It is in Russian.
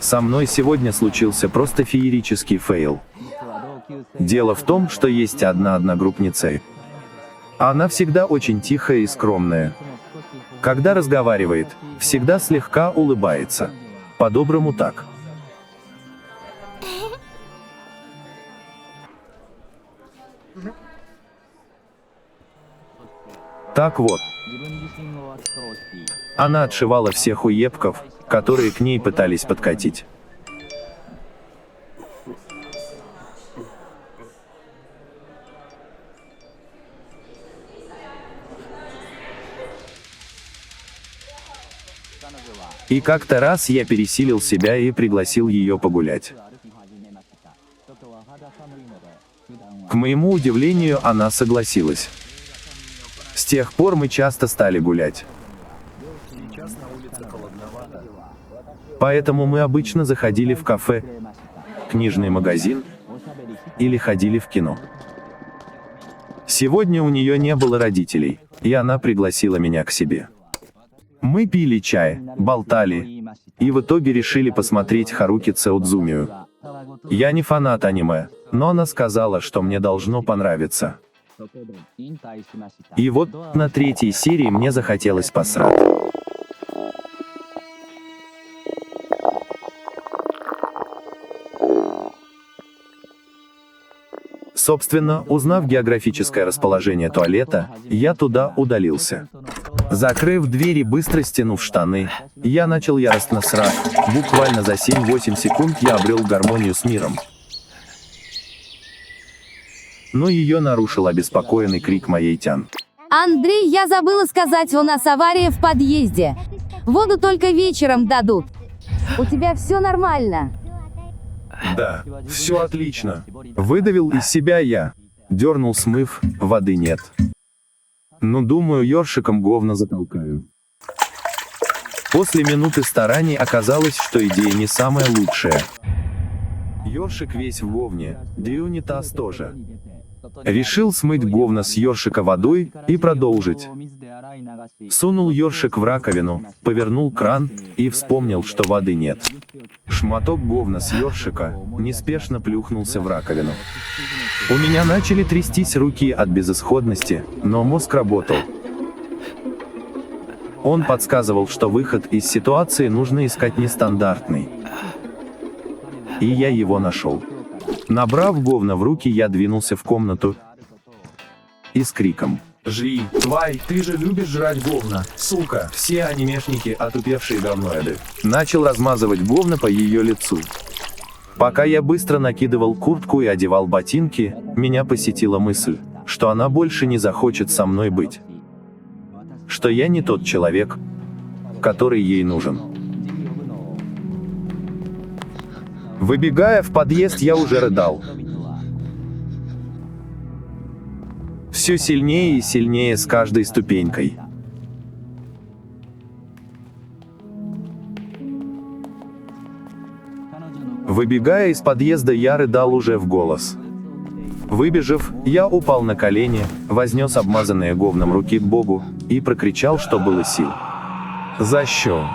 Со мной сегодня случился просто феерический фейл. Дело в том, что есть одна одногруппница. Она всегда очень тихая и скромная. Когда разговаривает, всегда слегка улыбается. По-доброму так. Так вот. Она отшивала всех уебков, которые к ней пытались подкатить. И как-то раз я пересилил себя и пригласил ее погулять. К моему удивлению, она согласилась. С тех пор мы часто стали гулять. Поэтому мы обычно заходили в кафе, книжный магазин или ходили в кино. Сегодня у нее не было родителей, и она пригласила меня к себе. Мы пили чай, болтали, и в итоге решили посмотреть Харуки Цеудзумию. Я не фанат аниме, но она сказала, что мне должно понравиться. И вот на третьей серии мне захотелось посрать. Собственно, узнав географическое расположение туалета, я туда удалился. Закрыв дверь и быстро стянув штаны, я начал яростно срать. Буквально за 7-8 секунд я обрел гармонию с миром. Но ее нарушил обеспокоенный крик моей тян. Андрей, я забыла сказать, у нас авария в подъезде. Воду только вечером дадут. У тебя все нормально? Да, все отлично. Выдавил из себя я. Дернул смыв, воды нет. Ну, думаю, ёршиком говно затолкаю. После минуты стараний оказалось, что идея не самая лучшая. Ёршик весь в говне, да и унитаз тоже. Решил смыть говно с ёршика водой и продолжить. Сунул ёршик в раковину, повернул кран и вспомнил, что воды нет. Шматок говна с ёршика неспешно плюхнулся в раковину. У меня начали трястись руки от безысходности, но мозг работал. Он подсказывал, что выход из ситуации нужно искать нестандартный. И я его нашел. Набрав говно в руки, я двинулся в комнату и с криком: «Жри, тварь, ты же любишь жрать говно, сука, все анимешники отупевшие говноеды!» Начал размазывать говно по ее лицу. Пока я быстро накидывал куртку и одевал ботинки, меня посетила мысль, что она больше не захочет со мной быть. Что я не тот человек, который ей нужен. Выбегая в подъезд, я уже рыдал. Все сильнее и сильнее с каждой ступенькой. Выбегая из подъезда, я рыдал уже в голос. Выбежав, я упал на колени, вознес обмазанные говном руки к Богу и прокричал, что было сил: «За що?